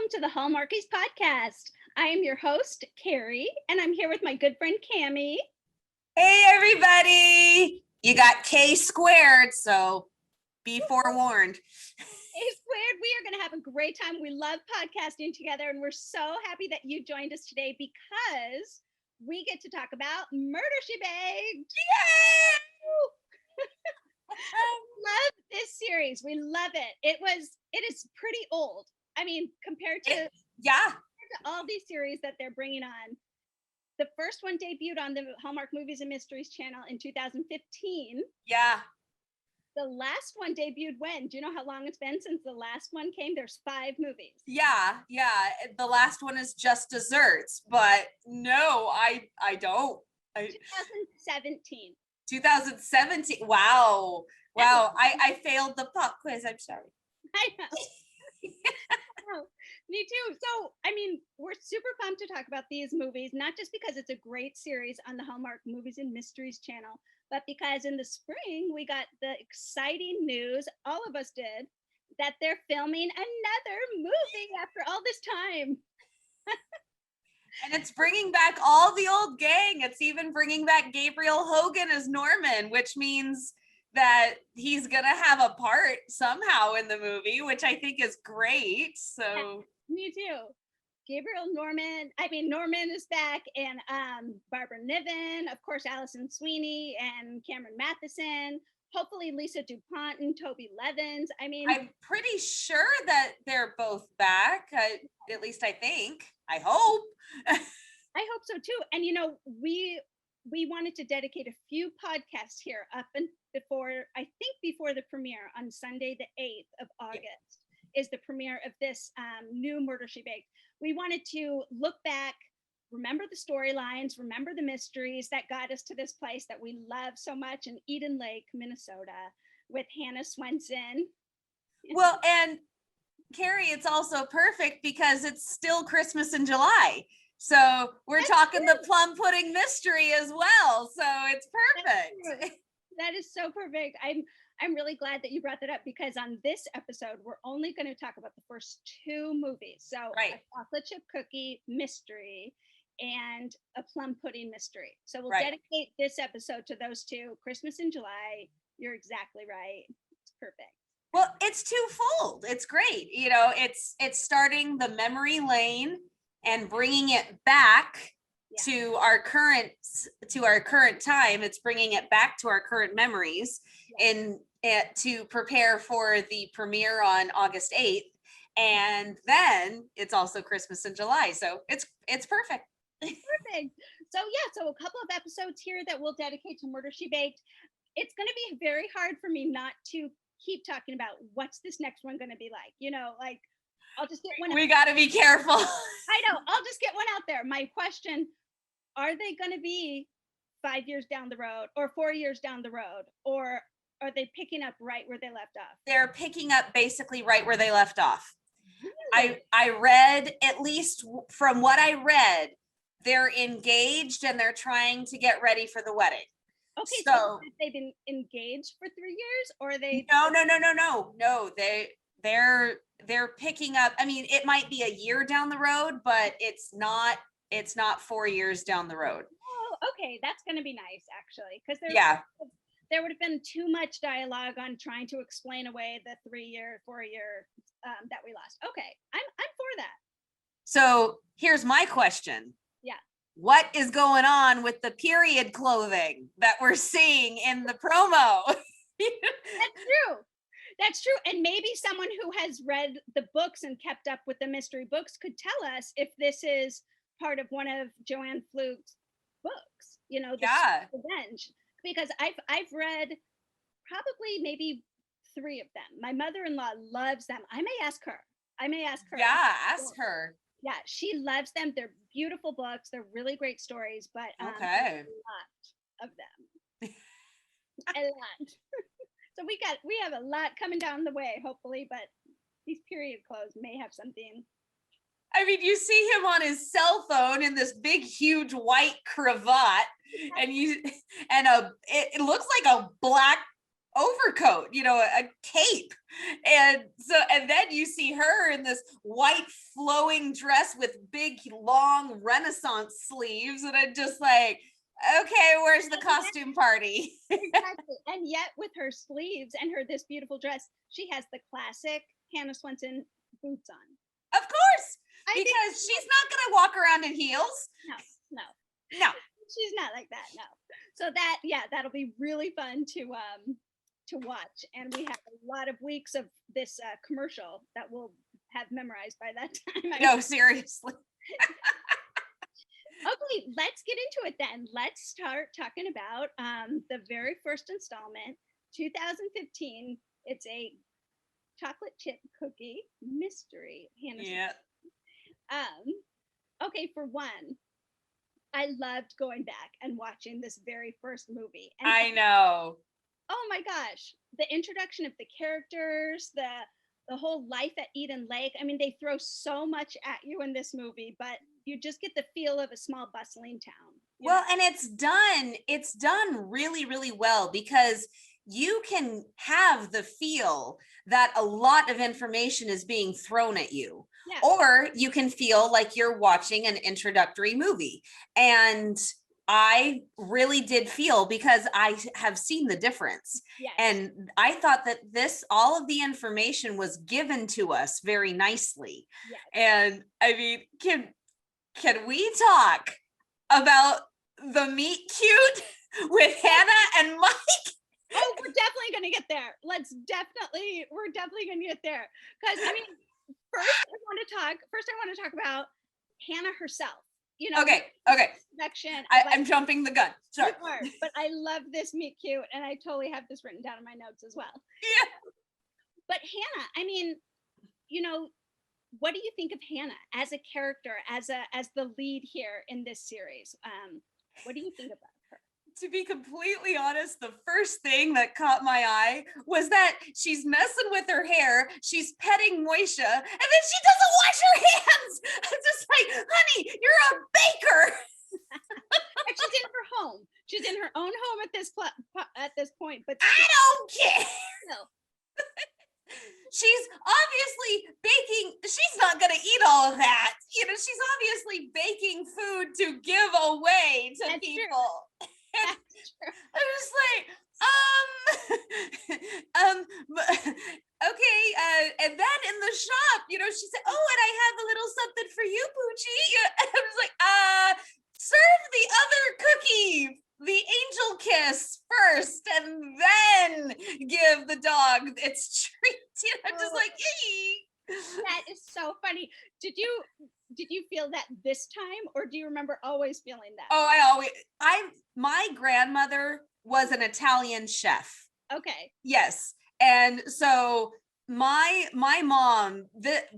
welcome to the Hallmarkies podcast. I am your host, Kari, and I'm here with my good friend, Kami. Hey, everybody. You got K squared, so be forewarned. K squared, we are going to have a great time. We love podcasting together, and we're so happy that you joined us today because we get to talk about Murder, She Begged. Yay! I love this series. We love it. It is pretty old. I mean, compared to all these series that they're bringing on. The first one debuted on the Hallmark Movies and Mysteries channel in 2015. Yeah. The last one debuted when? Do you know how long it's been since the last one came? There's 5 movies. Yeah. The last one is Just Desserts, but no, I don't. 2017. 2017. Wow. I failed the pop quiz. I'm sorry. I know. Me too. So, I mean, we're super pumped to talk about these movies, not just because it's a great series on the Hallmark Movies and Mysteries channel, but because in the spring we got the exciting news, all of us did, that they're filming another movie after all this time. And it's bringing back all the old gang. It's even bringing back Gabriel Hogan as Norman, which means that he's gonna have a part somehow in the movie, which I think is great. So me too. Norman is back, and Barbara Niven, of course, Allison Sweeney and Cameron Matheson, hopefully Lisa DuPont and Toby Levins. I'm pretty sure that they're both back. At least I think. I hope. I hope so too. And we wanted to dedicate a few podcasts here up and before the premiere on Sunday the 8th of August is the premiere of this new Murder, She Begged. We wanted to look back, remember the storylines, remember the mysteries that got us to this place that we love so much in Eden Lake, Minnesota, with Hannah Swenson. Well, and Kari, it's also perfect because it's still Christmas in July. So we're talking the plum pudding mystery as well. So it's perfect. That is so perfect. I'm really glad that you brought that up because on this episode, we're only going to talk about the first 2 movies. So a chocolate chip cookie mystery and a plum pudding mystery. So we'll dedicate this episode to those 2, Christmas in July. You're exactly right. It's perfect. Well, it's twofold. It's great. It's starting the memory lane and bringing it back to our current time. It's bringing it back to our current memories to prepare for the premiere on August 8th. And then it's also Christmas in July. So it's perfect. Perfect. So a couple of episodes here that we'll dedicate to Murder, She Baked. It's going to be very hard for me not to keep talking about what's this next one going to be like. I'll just get one. We got to be careful. I know. I'll just get one out there. My question, are they going to be 5 years down the road or 4 years down the road? Or are they picking up right where they left off? They're picking up basically right where they left off. Really? I read, at least from what I read, they're engaged and they're trying to get ready for the wedding. Okay, so they've been engaged for 3 years, or are they? No. They're picking up. I mean, it might be a year down the road, but it's not 4 years down the road. Oh, okay, that's going to be nice actually, because there would have been too much dialogue on trying to explain away the 3 year, 4 year that we lost. Okay, I'm for that. So here's my question. Yeah. What is going on with the period clothing that we're seeing in the promo? That's true. And maybe someone who has read the books and kept up with the mystery books could tell us if this is part of one of Joanne Fluke's books, Revenge. Because I've read probably maybe 3 of them. My mother-in-law loves them. I may ask her. Yeah, ask her. Yeah, she loves them. They're beautiful books. They're really great stories, but a lot of them. A lot. So we have a lot coming down the way, hopefully, but these period clothes may have something. I mean, you see him on his cell phone in this big, huge white cravat, and it looks like a black overcoat, a cape. And then you see her in this white flowing dress with big, long Renaissance sleeves. And I'm just like, okay, where's the costume party? Exactly. And yet with her sleeves and this beautiful dress, she has the classic Hannah Swenson boots on. Of course, because she's not going to walk around in heels. No. She's not like that. No. So that'll be really fun to watch. And we have a lot of weeks of this commercial that we'll have memorized by that time. No, seriously. Okay, let's get into it then. Let's start talking about the very first installment, 2015. It's a chocolate chip cookie mystery. Yeah. Okay, for one, I loved going back and watching this very first movie. And I know. Oh my gosh, the introduction of the characters, the whole life at Eden Lake. I mean, they throw so much at you in this movie, but you just get the feel of a small bustling town. Well, and it's done really, really well, because you can have the feel that a lot of information is being thrown at you. Yeah. Or you can feel like you're watching an introductory movie. And I really did feel, because I have seen the difference. Yes. And I thought that all of the information was given to us very nicely. Yes. And I mean, can we talk about the meet cute with Hannah and Mike? Oh, we're definitely going to get there. We're definitely going to get there. Because I mean, first I want to talk about Hannah herself. Okay. I'm jumping the gun. Sorry. But I love this meet cute, and I totally have this written down in my notes as well. Yeah. But Hannah, I mean, what do you think of Hannah as a character, as the lead here in this series? What do you think about her? To be completely honest, the first thing that caught my eye was that she's messing with her hair. She's petting Moisha, and then she doesn't wash her hands. I'm just like, honey, you're a baker. And she's in her home. She's in her own home at this point. But I don't care. No. She's obviously baking. She's not going to eat all of that. She's obviously baking food to give away to That's people. True. That's true. I'm just like, okay. And then in the shop, she said, oh, and I have a little something for you, Poochie. And I was like, serve the other cookie, the angel kiss first, and then give the dog its treat. I'm just like, yay. That is so funny. Did you feel that this time, or do you remember always feeling that? Oh, my grandmother was an Italian chef. Okay. Yes. And so my mom,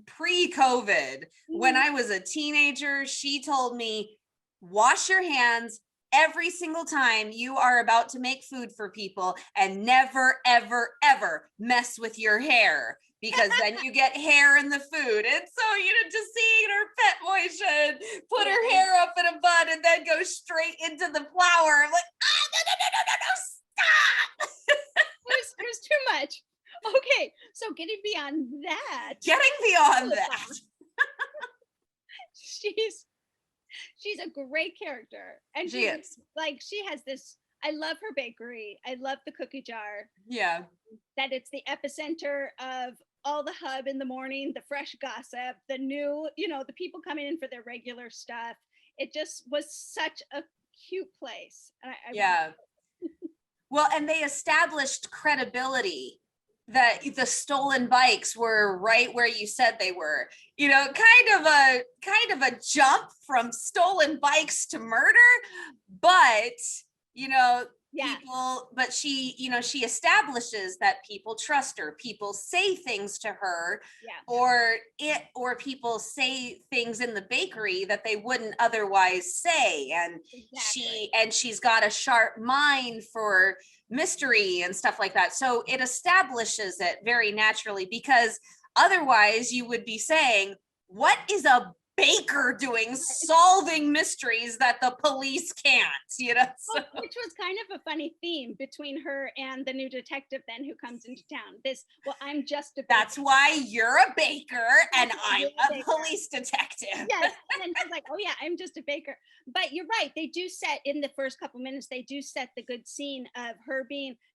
pre-COVID, when I was a teenager, she told me, wash your hands every single time you are about to make food for people, and never, ever, ever mess with your hair, because then you get hair in the food. And so, just seeing her pet Moisha and put her hair up in a bun and then go straight into the flour. I'm like, no, stop. There's too much. Okay, so getting beyond that. She's a great character. And she is. Like, she has this, I love her bakery. I love the cookie jar. Yeah. That it's the epicenter of all the hub in the morning, the fresh gossip, the new, the people coming in for their regular stuff. It just was such a cute place. Yeah. Well, and they established credibility that the stolen bikes were right where you said they were. Kind of a jump from stolen bikes to murder, but people, but she establishes that people trust her. People say things to her, or people say things in the bakery that they wouldn't otherwise say. And she's got a sharp mind for mystery and stuff like that. So it establishes it very naturally, because otherwise you would be saying, what is a baker doing solving mysteries that the police can't, you know. So. Which was kind of a funny theme between her and the new detective then who comes into town. I'm just a baker. That's why you're a baker and I'm a police detective. Yes. And then she's like, oh yeah, I'm just a baker. But you're right. They do set in the first couple minutes, they do set the good scene of her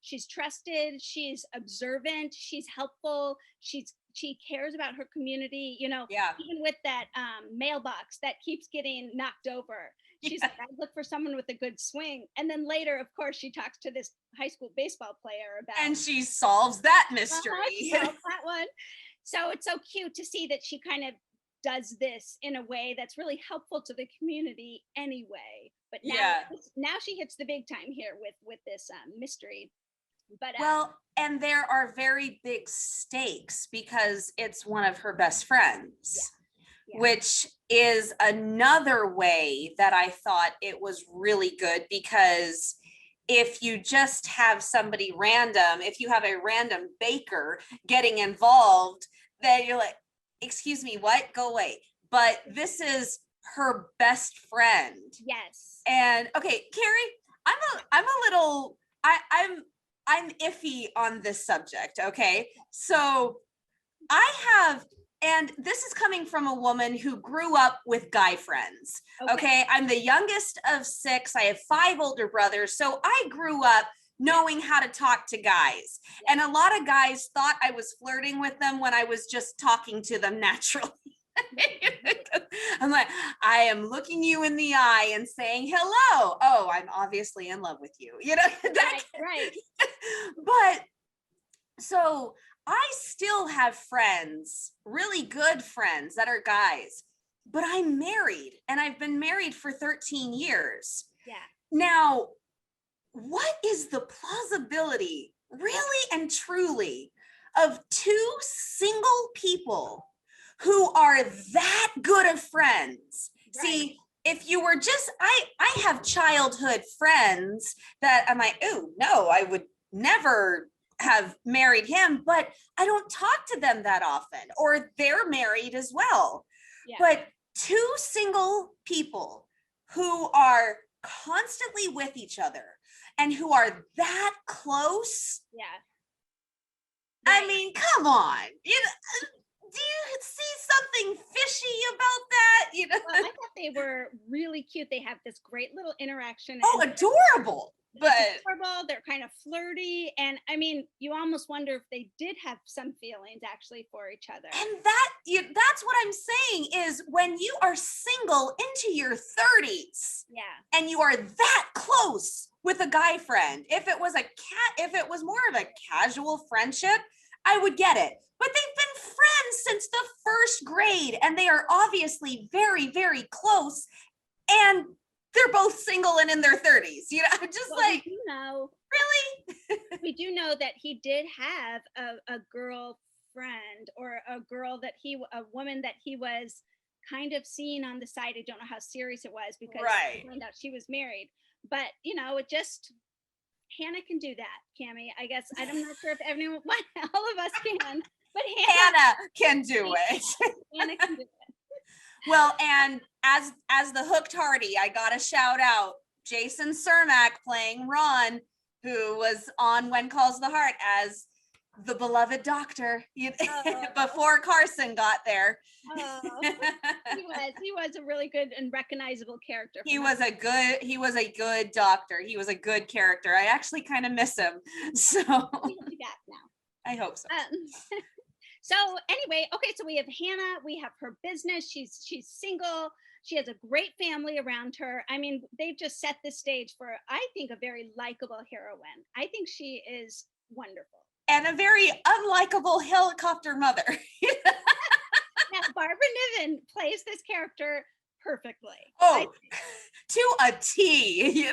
she's trusted, she's observant, she's helpful, she cares about her community, even with that mailbox that keeps getting knocked over. She's like, I look for someone with a good swing. And then later, of course, she talks to this high school baseball player about. And she solves that mystery. Solves that one. So it's so cute to see that she kind of does this in a way that's really helpful to the community anyway. But now she hits the big time here with this mystery. But well, and there are very big stakes because it's one of her best friends, which is another way that I thought it was really good, because if you just have somebody random, if you have a random baker getting involved, then you're like, excuse me, what? Go away. But this is her best friend. Yes. And okay, Carrie, I'm iffy on this subject. Okay. So and this is coming from a woman who grew up with guy friends. Okay. I'm the youngest of 6. I have 5 older brothers. So I grew up knowing how to talk to guys. And a lot of guys thought I was flirting with them when I was just talking to them naturally. I'm like, I am looking you in the eye and saying hello. Oh, I'm obviously in love with you. Right. But so I still have friends, really good friends that are guys, but I'm married and I've been married for 13 years. Yeah. Now, what is the plausibility, really and truly, of 2 single people who are that good of friends? Right. See, if you were just, I have childhood friends that I'm like, oh no, I would never have married him, but I don't talk to them that often, or they're married as well. Yeah. But 2 single people who are constantly with each other and who are that close. Yeah. Right. I mean, come on. Do you see something fishy about that? Well, I thought they were really cute. They have this great little interaction. Oh, adorable. But adorable. They're kind of flirty. And I mean, you almost wonder if they did have some feelings actually for each other. And that's what I'm saying is when you are single into your 30s, and you are that close with a guy friend, if it was more of a casual friendship, I would get it. But they've been friends since the 1st grade, and they are obviously very, very close. And they're both single and in their 30s. I'm just like, really? We do know that he did have a girlfriend, or a woman that he was kind of seeing on the side. I don't know how serious it was because I found out she was married. But, Hannah can do that, Kami. I guess I'm not sure if everyone, all of us can, but Hannah can do it. Hannah can do it. Well, and as the hooked Hardy, I got to shout out Jason Cermak playing Ron, who was on When Calls the Heart as the beloved doctor before Carson got there. Oh, he was a really good and recognizable character. He was a good doctor. He was a good character. I actually kind of miss him. So he'll be back now. I hope so. So anyway, okay, so we have Hannah, we have her business. She's single. She has a great family around her. I mean, they've just set the stage for, I think, a very likable heroine. I think she is wonderful. And a very unlikable helicopter mother. Now, Barbara Niven plays this character perfectly. Oh, to a T.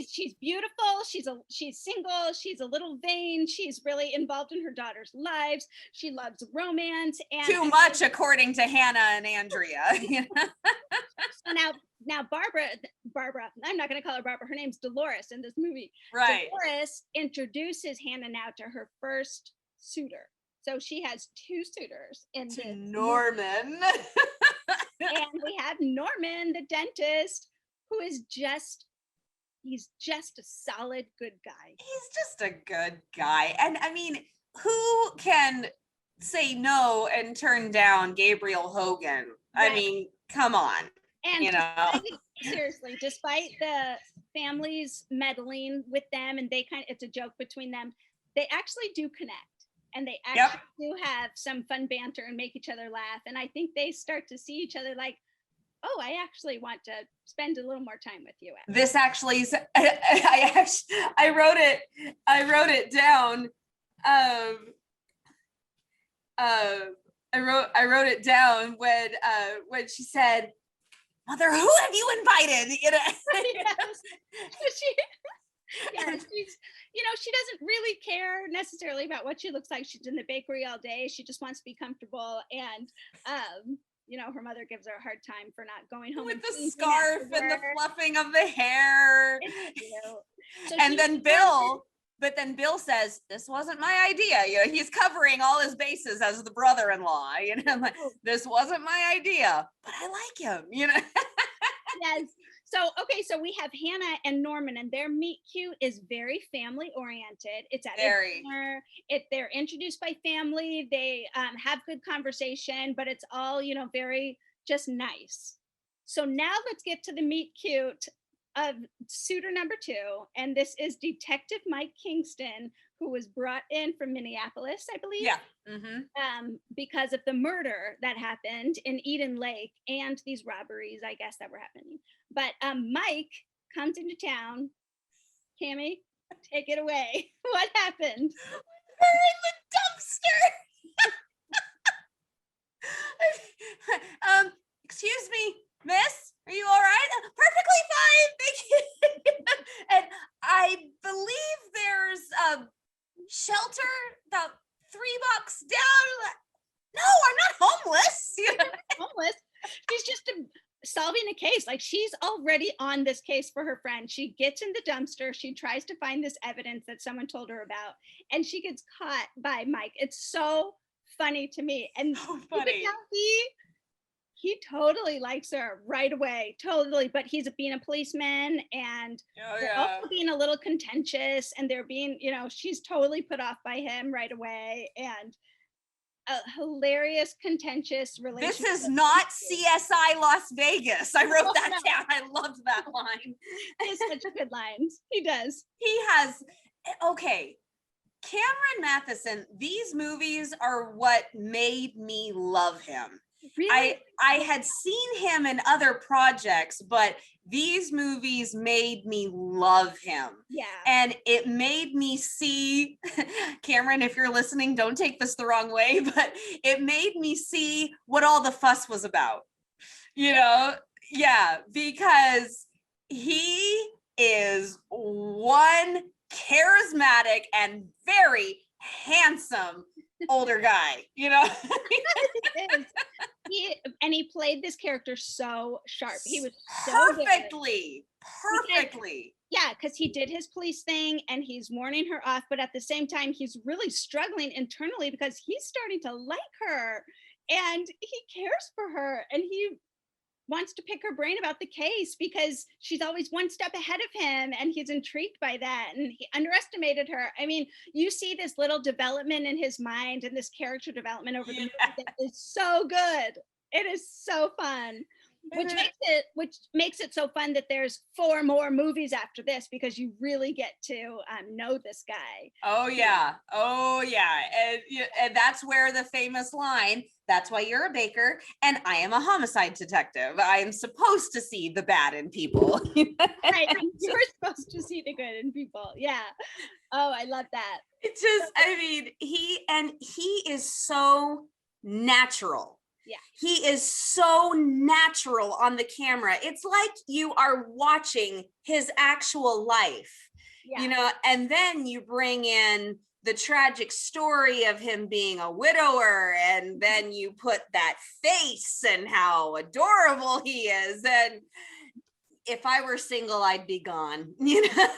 She's beautiful. She's single. She's a little vain. She's really involved in her daughter's lives. She loves romance. And too much, according to Hannah and Andrea. So now Barbara, I'm not going to call her Barbara. Her name's Dolores in this movie. Right. Dolores introduces Hannah now to her first suitor. So she has two suitors in To this. Norman. And we have Norman, the dentist, who is he's just a solid good guy. He's just a good guy. And I mean, who can say no and turn down Gabriel Hogan? Right. I mean, come on. And you know, seriously, despite the families meddling with them, and it's a joke between them, they actually do connect. And they actually do have some fun banter and make each other laugh. And I think they start to see each other like, oh, I actually want to spend a little more time with you. This actually is, I wrote it down. I wrote it down when she said, "Mother, who have you invited?" You know. She's, she doesn't really care necessarily about what she looks like. She's in the bakery all day. She just wants to be comfortable. And, her mother gives her a hard time for not going home with the scarf and the fluffing of the hair. So and then Bill says, "This wasn't my idea." He's covering all his bases as the brother-in-law. I'm like, this wasn't my idea, but I like him. Yes. So we have Hannah and Norman, and their meet cute is very family oriented. It's at a dinner. They're introduced by family. They have good conversation, but it's all, very just nice. So now let's get to the meet cute of suitor number 2. And this is Detective Mike Kingston, who was brought in from Minneapolis, I believe. Yeah. Mm-hmm. Because of the murder that happened in Eden Lake and these robberies, I guess, that were happening. But Mike comes into town. Kami, take it away. What happened? Her in the dumpster. Excuse me, miss, are you all right? Perfectly fine, thank you. And I believe there's a shelter about 3 blocks down. No, I'm not homeless. Homeless. She's just solving a case. Like, she's already on this case for her friend. She gets in the dumpster. She tries to find this evidence that someone told her about, and she gets caught by Mike. It's so funny to me. And so funny. He totally likes her right away. Totally. But he's being a policeman, and they're also being a little contentious, and they're being, she's totally put off by him right away. And a hilarious, contentious relationship. This is not CSI Las Vegas. I wrote that down. I loved that line. He has such good lines. He does. He has, okay. Cameron Matheson, these movies are what made me love him. Really? I had seen him in other projects, but these movies made me love him. Yeah. And it made me see, Cameron, if you're listening, don't take this the wrong way, but it made me see what all the fuss was about. Yeah, because he is one charismatic and very handsome older guy, He played this character so sharp. He was so perfectly. Because he did his police thing and he's warning her off, but at the same time he's really struggling internally because he's starting to like her and he cares for her and he wants to pick her brain about the case because she's always one step ahead of him, and he's intrigued by that, and he underestimated her. I mean, you see this little development in his mind and this character development over the movie that is so good. It is so fun, which makes it so fun that there's 4 more movies after this because you really get to know this guy. Oh yeah, and that's where the famous line, "That's why you're a baker and I am a homicide detective. I am supposed to see the bad in people." Right, you're supposed to see the good in people. Yeah. Oh, I love that. It just, I mean, he is so natural. Yeah. He is so natural on the camera. It's like you are watching his actual life, and then you bring in the tragic story of him being a widower, and then you put that face and how adorable he is. And if I were single, I'd be gone. You know,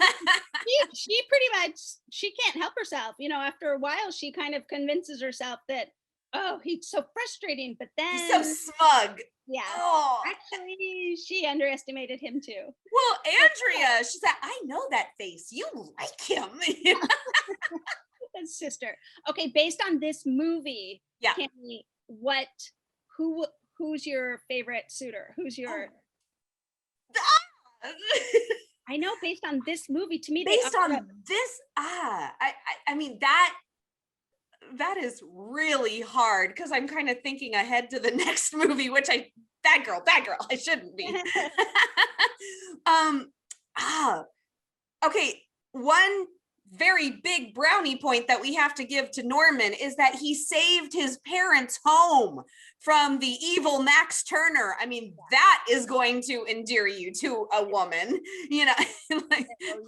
she pretty much, she can't help herself. You know, after a while, she kind of convinces herself that, oh, he's so frustrating. But he's then, so smug. yeah, Oh, actually, she underestimated him too. well, Andrea, she said, I know that face. You like him. His sister. Okay, based on this movie, Yeah. Kami, who's your favorite suitor? Who's your? I know, based on this movie, to me, based on this, I mean that is really hard because I'm kind of thinking ahead to the next movie, which bad girl, I shouldn't be. Okay, one very big brownie point that we have to give to Norman is that he saved his parents' home from the evil Max Turner. I mean, that is going to endear you to a woman, you know. Like, oh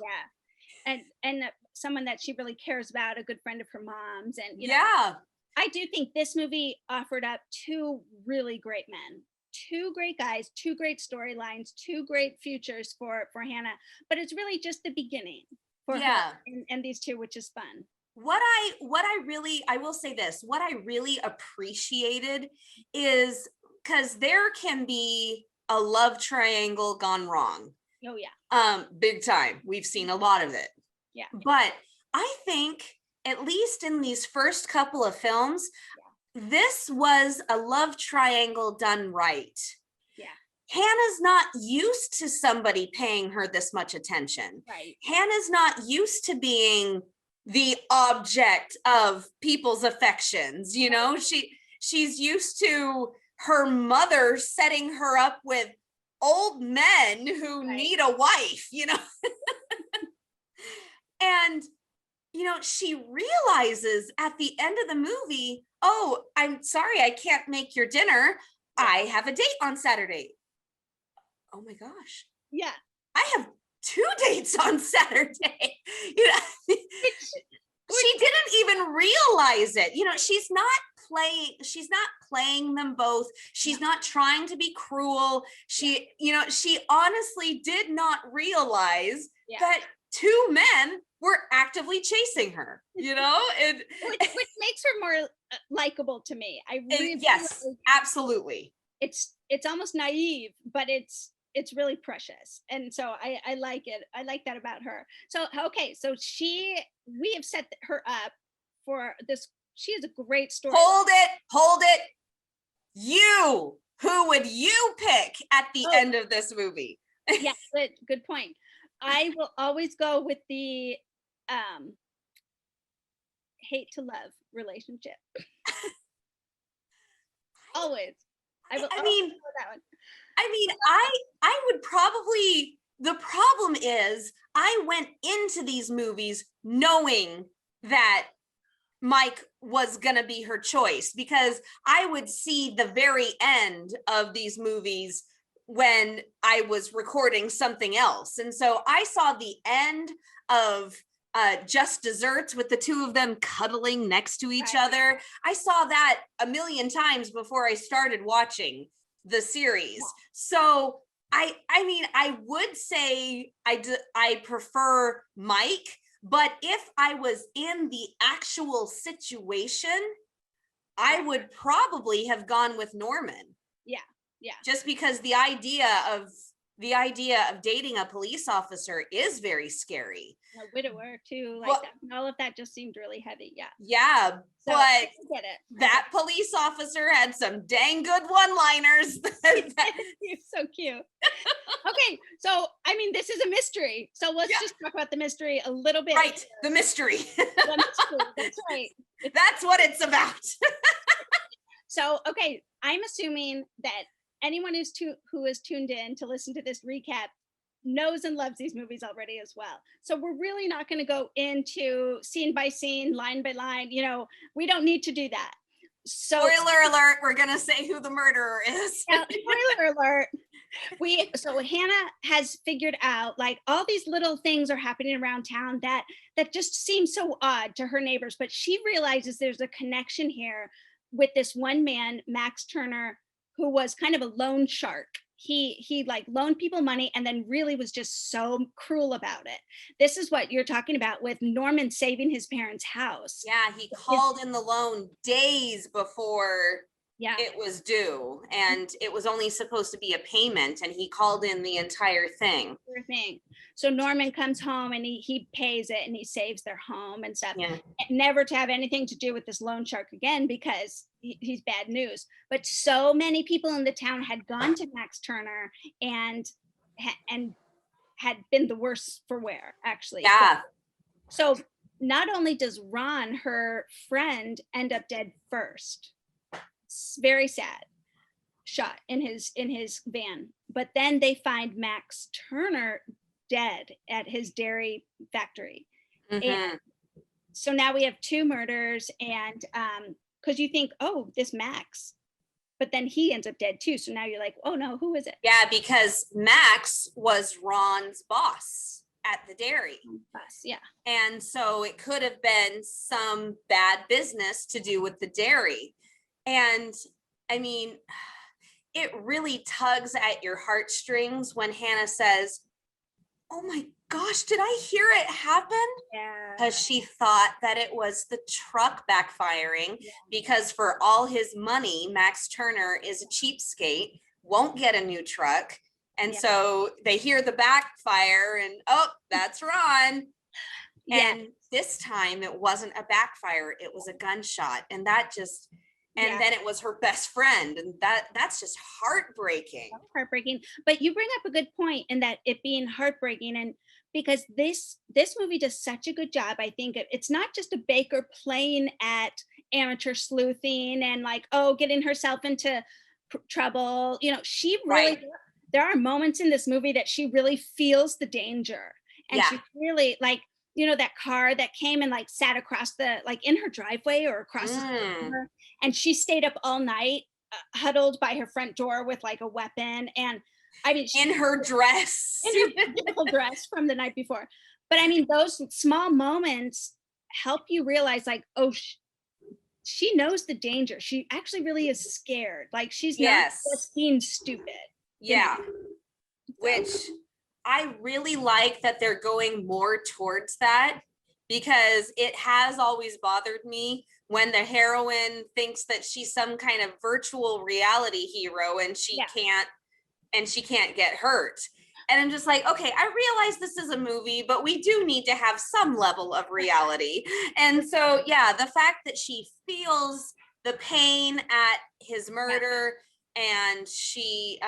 yeah, and someone that she really cares about, a good friend of her mom's, and you know, yeah, I do think this movie offered up two really great men, two great guys, two great storylines, two great futures for Hannah. But it's really just the beginning for her and these two, which is fun. What I will say this, what I really appreciated is because there can be a love triangle gone wrong. Oh yeah. Big time. We've seen a lot of it. Yeah. But I think at least in these first couple of films, this was a love triangle done right. Yeah. Hannah's not used to somebody paying her this much attention. Right. Hannah's not used to being the object of people's affections. You know, she's used to her mother setting her up with old men who need a wife, you know. And, you know, she realizes at the end of the movie, oh, I'm sorry, I can't make your dinner. I have a date on Saturday. Oh my gosh. Yeah. I have 2 dates on Saturday. You know, she didn't even realize it. You know, she's not playing them both. She's not trying to be cruel. She, you know, she honestly did not realize that 2 men were actively chasing her, you know, which makes her more likable to me. I really yes, absolutely. It's almost naive, but it's really precious, and so I like it. I like that about her. So okay, so we have set her up for this. She has a great story. Hold it. Who would you pick at the end of this movie? Yeah, good point. I will always go with the hate to love relationship. Always. I mean, that one. I mean, I would probably, the problem is I went into these movies knowing that Mike was going to be her choice, because I would see the very end of these movies when I was recording something else. And so I saw the end of Just Desserts with the 2 of them cuddling next to each other. I saw that a million times before I started watching the series. So I mean, I would say I prefer Mike, but if I was in the actual situation, I would probably have gone with Norman. Yeah. Just because the idea of dating a police officer is very scary. A widower too, like that. All of that just seemed really heavy. Yeah, so but I get it. That police officer had some dang good one-liners. He's so cute. Okay, so I mean, this is a mystery, so let's just talk about the mystery a little bit. Right, the mystery. The mystery. That's right. That's what it's about. So okay, I'm assuming that anyone who is tuned in to listen to this recap knows and loves these movies already as well. So we're really not going to go into scene by scene, line by line. You know, we don't need to do that. So spoiler alert, we're going to say who the murderer is. Spoiler alert. So Hannah has figured out, like, all these little things are happening around town that just seem so odd to her neighbors, but she realizes there's a connection here with this one man, Max Turner, who was kind of a loan shark. he like loaned people money and then really was just so cruel about it. This is what you're talking about with Norman saving his parents' house. Yeah, he called in the loan days before it was due, and it was only supposed to be a payment, and he called in the entire thing. So Norman comes home and he pays it and he saves their home and stuff. Yeah. Never to have anything to do with this loan shark again, because he's bad news. But so many people in the town had gone to Max Turner and had been the worse for wear, actually. Yeah. So not only does Ron, her friend, end up dead first, it's very sad, shot in his van, but then they find Max Turner dead at his dairy factory. And so now we have 2 murders, and because you think, oh, this Max, but then he ends up dead too. So now you're like, oh no, who is it? Yeah, because Max was Ron's boss at the dairy. Yeah. And so it could have been some bad business to do with the dairy. And I mean, it really tugs at your heartstrings when Hannah says, oh my gosh, did I hear it happen? Yeah. Because she thought that it was the truck backfiring, because for all his money, Max Turner is a cheapskate, won't get a new truck. And so they hear the backfire and, oh, that's Ron. And this time it wasn't a backfire, it was a gunshot. And that just, and then it was her best friend. And that's just heartbreaking. But you bring up a good point in that it being heartbreaking, and because this movie does such a good job, I think it's not just a baker playing at amateur sleuthing and like, oh, getting herself into trouble. You know, she really, there are moments in this movie that she really feels the danger. And she really, like, you know, that car that came and like sat across the, like in her driveway or across the street, and she stayed up all night, huddled by her front door with like a weapon. And I mean, in her dress, beautiful dress from the night before. But I mean, those small moments help you realize, like, oh, she knows the danger. She actually really is scared. Like, she's not just being stupid. Yeah. Which I really like that they're going more towards that, because it has always bothered me when the heroine thinks that she's some kind of virtual reality hero and she can't get hurt. And I'm just like, okay, I realize this is a movie, but we do need to have some level of reality. And so, yeah, the fact that she feels the pain at his murder, and she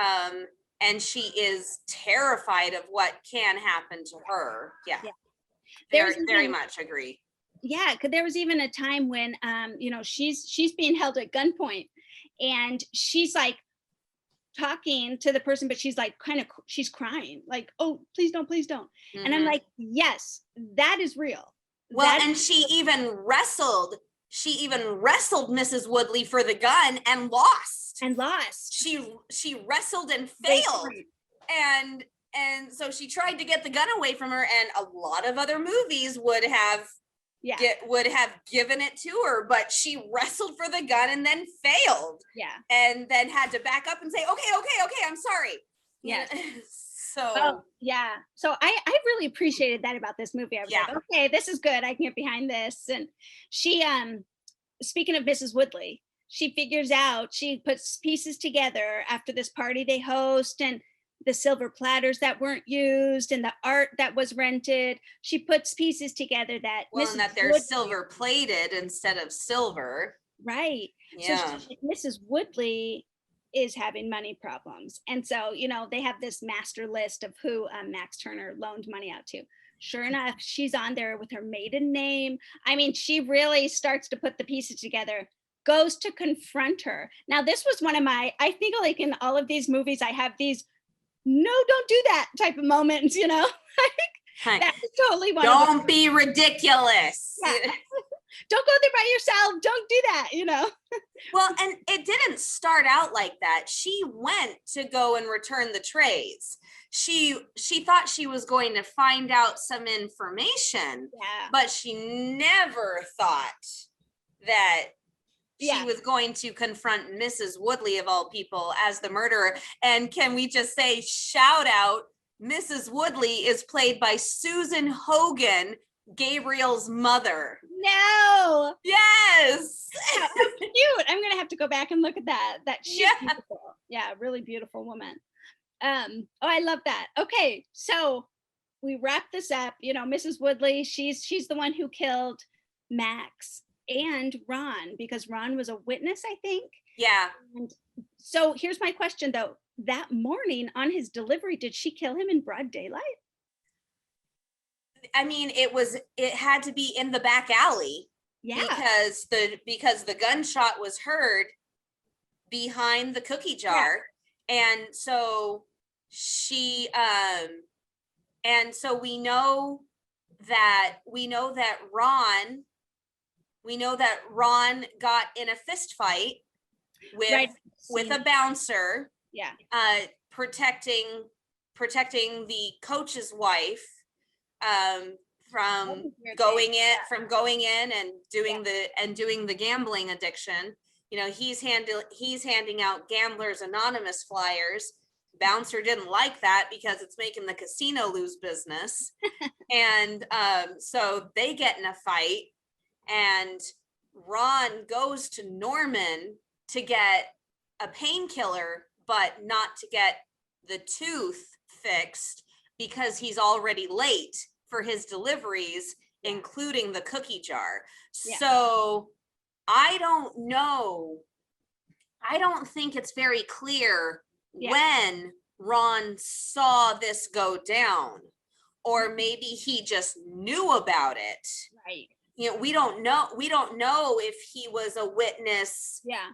is terrified of what can happen to her. Very much agree. Yeah, because there was even a time when you know, she's being held at gunpoint, and she's like talking to the person, but she's like she's crying, like, oh, please don't. And I'm like, yes, that is real. Well, and she even wrestled Mrs. Woodley for the gun and lost. She wrestled and failed. And so she tried to get the gun away from her, and a lot of other movies would have given it to her, but she wrestled for the gun and then failed. And then had to back up and say, okay, I'm sorry. So so I really appreciated that about this movie. I was like, okay, this is good, I can get behind this. And she speaking of Mrs. Woodley, she figures out, she puts pieces together after this party they host, and the silver platters that weren't used and the art that was rented. She puts pieces together that and that they're silver plated instead of silver. Right. So Mrs. Woodley is having money problems. And so, you know, they have this master list of who Max Turner loaned money out to. Sure enough, she's on there with her maiden name. I mean, she really starts to put the pieces together, goes to confront her. Now, this was one of my, I think like in all of these movies, I have these, no, don't do that type of moments, you know? That's totally one of them. Don't be ridiculous. Don't go there by yourself. Don't do that, you know? Well, and it didn't start out like that. She went to go and return the trays. She thought she was going to find out some information, but she never thought that she was going to confront Mrs. Woodley of all people as the murderer. And can we just say, shout out, Mrs. Woodley is played by Susan Hogan, Gabriel's mother. No. Yes. How cute. I'm gonna have to go back and look at that. She's beautiful. Yeah, really beautiful woman. Oh, I love that. Okay, so we wrap this up. You know, Mrs. Woodley, she's the one who killed Max and Ron, because Ron was a witness, I think. Yeah. And so here's my question though. That morning on his delivery, did she kill him in broad daylight? I mean, it had to be in the back alley. Yeah. Because the gunshot was heard behind the cookie jar. Yeah. And so we know that Ron got in a fist fight with a bouncer. Yeah. Protecting the coach's wife from going in and doing the gambling addiction. You know, he's handing out Gamblers Anonymous flyers. Bouncer didn't like that because it's making the casino lose business. And so they get in a fight, and Ron goes to Norman to get a painkiller, but not to get the tooth fixed because he's already late for his deliveries, including the cookie jar. Yeah. So I don't know. I don't think it's very clear when Ron saw this go down, or maybe he just knew about it. Right. You know, we don't know if he was a witness. Yeah.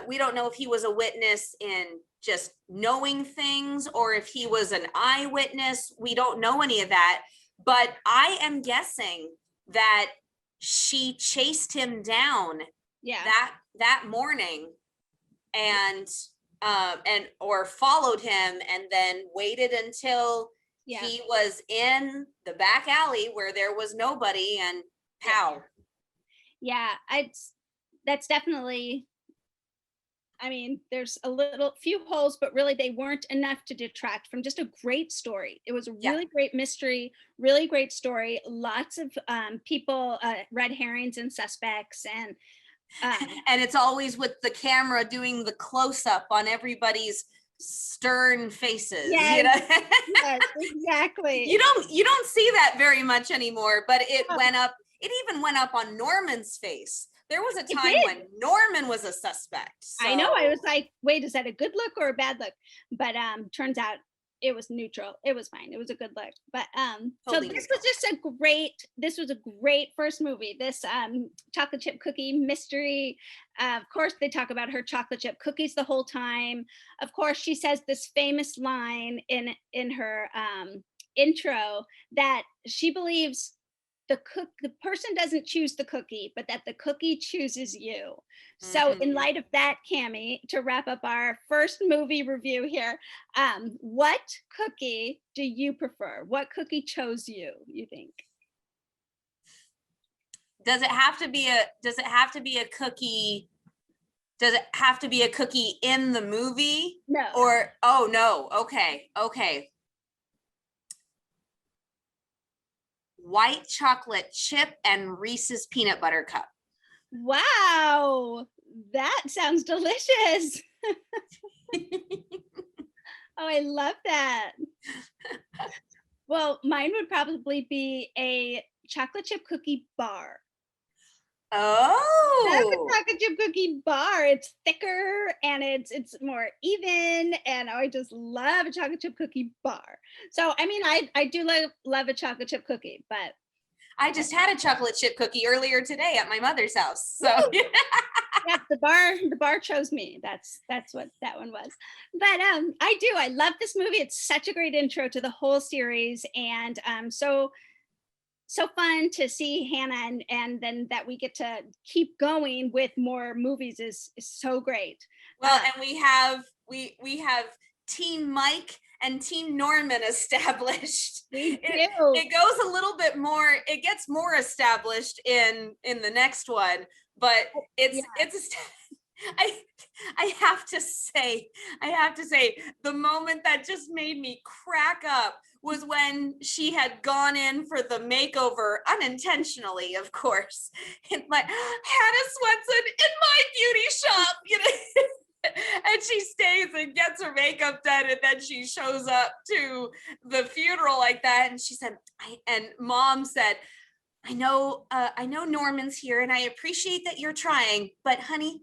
We don't know if he was a witness in just knowing things, or if he was an eyewitness. We don't know any of that, but I am guessing that she chased him down that morning and or followed him and then waited until he was in the back alley where there was nobody, and pow. Yeah, that's definitely, I mean, there's a few holes, but really they weren't enough to detract from just a great story. It was a really great mystery, really great story. Lots of people, red herrings and suspects, and and it's always with the camera doing the close-up on everybody's stern faces. Yes, you know? Yes, exactly. You don't see that very much anymore, but it went up. It even went up on Norman's face. There was a time when Norman was a suspect. So. I know. I was like, wait, is that a good look or a bad look? But turns out it was neutral. It was fine. It was a good look. But totally. So this was a great first movie. This chocolate chip cookie mystery. Of course, they talk about her chocolate chip cookies the whole time. Of course, she says this famous line in her intro that she believes the person doesn't choose the cookie, but that the cookie chooses you. So in light of that, Kami, to wrap up our first movie review here, what cookie do you prefer? What cookie chose you think? Does it have to be a cookie? Does it have to be a cookie in the movie? No. Or, oh no, okay. White chocolate chip and Reese's peanut butter cup. Wow, that sounds delicious. Oh, I love that. Well, mine would probably be a chocolate chip cookie bar. Oh, that's a chocolate chip cookie bar. It's thicker and it's more even, and I just love a chocolate chip cookie bar. So I mean, I do love a chocolate chip cookie, but I just had a chocolate chip cookie earlier today at my mother's house. So yeah, the bar chose me. That's what that one was. But I love this movie. It's such a great intro to the whole series, and so fun to see Hannah, and then that we get to keep going with more movies is so great. Well, and we have Team Mike and Team Norman established. It goes a little bit more. It gets more established in the next one, but Yeah. it's I have to say, the moment that just made me crack up was when she had gone in for the makeover, unintentionally, of course, and like, Hannah Swenson in my beauty shop, you know. And she stays and gets her makeup done, and then she shows up to the funeral like that. And she said, and Mom said, I know Norman's here, and I appreciate that you're trying, but honey,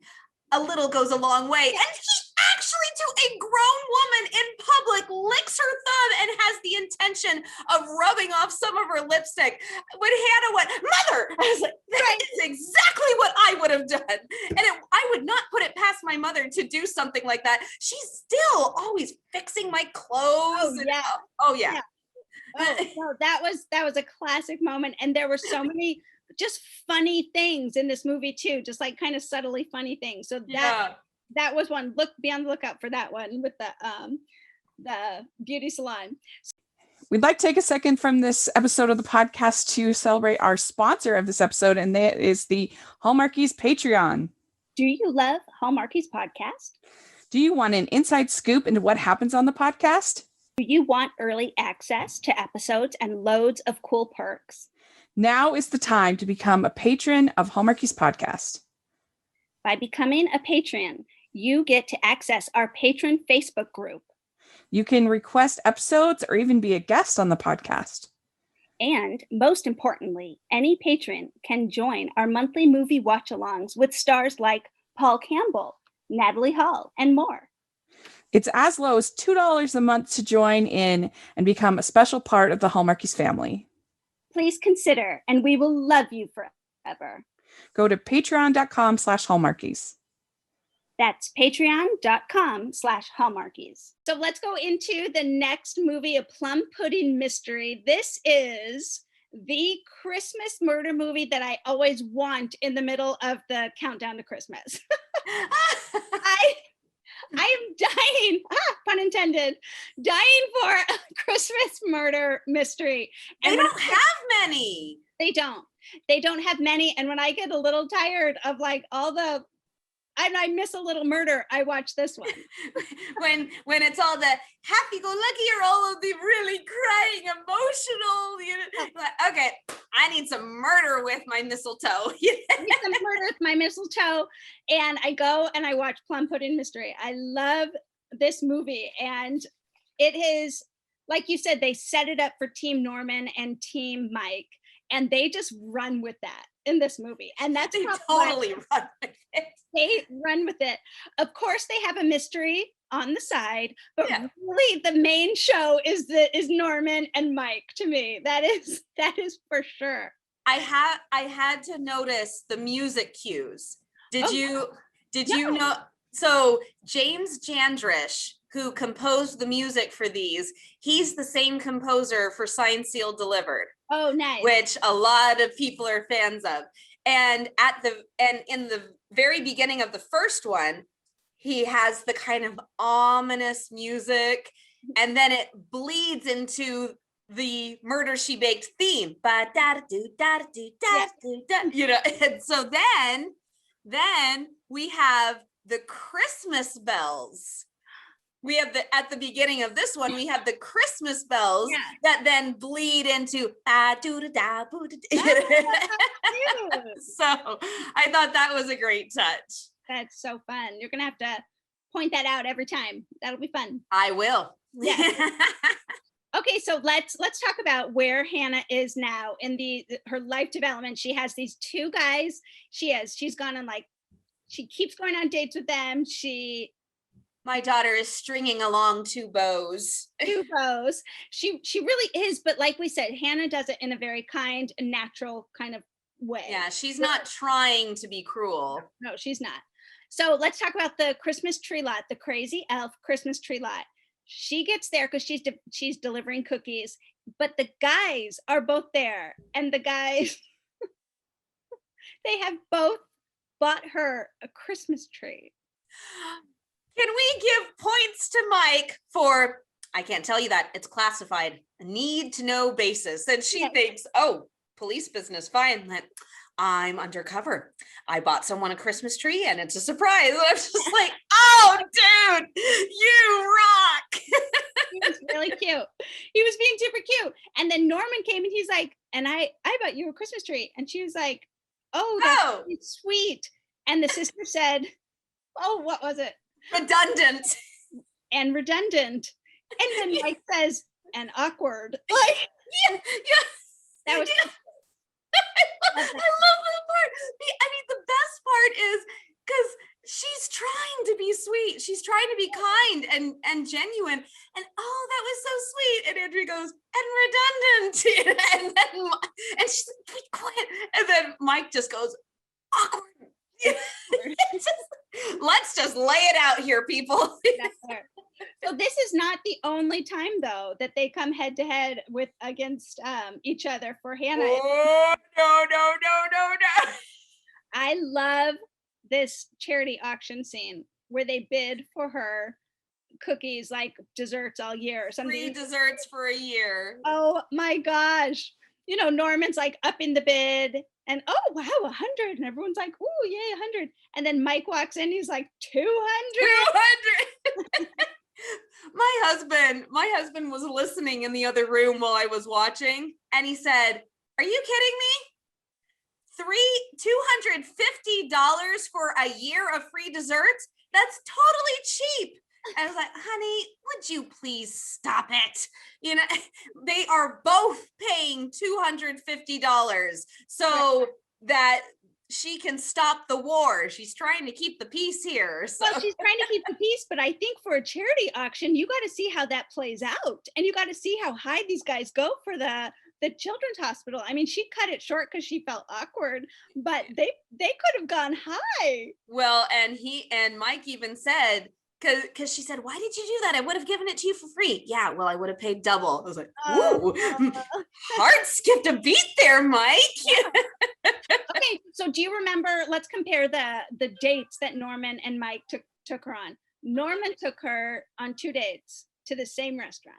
a little goes a long way. And she actually, to a grown woman in public, licks her thumb and has the intention of rubbing off some of her lipstick. When Hannah went, Mother, I was like, that is exactly what I would have done. And I would not put it past my mother to do something like that. She's still always fixing my clothes. Oh yeah. Oh no, that was a classic moment, and there were so many just funny things in this movie too, just like kind of subtly funny things. So that was one. Be on the lookout for that one with the beauty salon. We'd like to take a second from this episode of the podcast to celebrate our sponsor of this episode, and that is the Hallmarkies Patreon. Do you love Hallmarkies podcast? Do you want an inside scoop into what happens on the podcast? Do you want early access to episodes and loads of cool perks? Now is the time to become a patron of Hallmarkies podcast. By becoming a patron, you get to access our patron Facebook group. You can request episodes or even be a guest on the podcast. And most importantly, any patron can join our monthly movie watch-alongs with stars like Paul Campbell, Natalie Hall, and more. It's as low as $2 a month to join in and become a special part of the Hallmarkies family. Please consider, and we will love you forever. Go to patreon.com/Hallmarkies. That's patreon.com/Hallmarkies. So let's go into the next movie, A Plum Pudding Mystery. This is the Christmas murder movie that I always want in the middle of the countdown to Christmas. I am dying, pun intended, dying for a Christmas murder mystery. And they don't have many. They don't have many. And when I get a little tired of like and I miss a little murder, I watch this one. when it's all the happy-go-lucky or all of the really crying, emotional, like, okay, I need some murder with my mistletoe. I need some murder with my mistletoe. And I go and I watch Plum Pudding Mystery. I love this movie. And it is, like you said, they set it up for Team Norman and Team Mike. And they just run with that in this movie. And that's they totally run with it. They run with it. Of course, they have a mystery on the side, but really the main show is Norman and Mike to me. That is for sure. I had to notice the music cues. Did you know? So James Jandrish, who composed the music for these, he's the same composer for Signed, Sealed, Delivered. Oh, nice. Which a lot of people are fans of. And in the very beginning of the first one, he has the kind of ominous music, and then it bleeds into the Murder She Baked theme. You know, and so then we have the Christmas bells. We have at the beginning of this one, we have the Christmas bells that then bleed into so I thought that was a great touch. That's so fun. You're gonna have to point that out every time. That'll be fun. I will. Yeah. Okay, so let's talk about where Hannah is now in her life development. She has these two guys. She's gone on she keeps going on dates with them. My daughter is stringing along two bows. She really is. But like we said, Hannah does it in a very kind and natural kind of way. Yeah, she's not trying to be cruel. No, she's not. So let's talk about the Christmas tree lot, the Crazy Elf Christmas tree lot. She gets there because she's delivering cookies, but the guys are both there. And the guys, they have both bought her a Christmas tree. Can we give points to Mike for, I can't tell you that, it's classified, a need to know basis. And she thinks, oh, police business, fine. I'm undercover. I bought someone a Christmas tree and it's a surprise. And I'm just like, oh, dude, you rock. He was really cute. He was being super cute. And then Norman came and he's like, and I bought you a Christmas tree. And she was like, oh, that's really sweet. And the sister said, oh, what was it? Redundant. And redundant. And then Mike says, and awkward. Like, yeah. That was I love that part. I mean, the best part is because she's trying to be sweet. She's trying to be kind and genuine. And oh, that was so sweet. And Andrea goes, and redundant. and she's like, wait, quiet. And then Mike just goes, awkward. Let's just lay it out here, people. So this is not the only time, though, that they come head to head with against each other for Hannah. Oh, no. I love this charity auction scene where they bid for her cookies, like desserts all year or something. Free desserts for a year. Oh my gosh. You know, Norman's like up in the bid and oh wow, 100. And everyone's like, oh yay, 100. And then Mike walks in, he's like 200. 200. My husband was listening in the other room while I was watching, and he said, are you kidding me? $250 for a year of free desserts? That's totally cheap. I was like, honey, would you please stop it? You know, they are both paying $250 so that she can stop the war. She's trying to keep the peace here. So. Well, she's trying to keep the peace, but I think for a charity auction, you got to see how that plays out. And you got to see how high these guys go for the children's hospital. I mean, she cut it short because she felt awkward, but they could have gone high. Well, and Mike even said, because she said, why did you do that? I would have given it to you for free. Yeah, well, I would have paid double. I was like, ooh, heart skipped a beat there, Mike. Okay, so do you remember, let's compare the dates that Norman and Mike took her on. Norman took her on 2 dates to the same restaurant.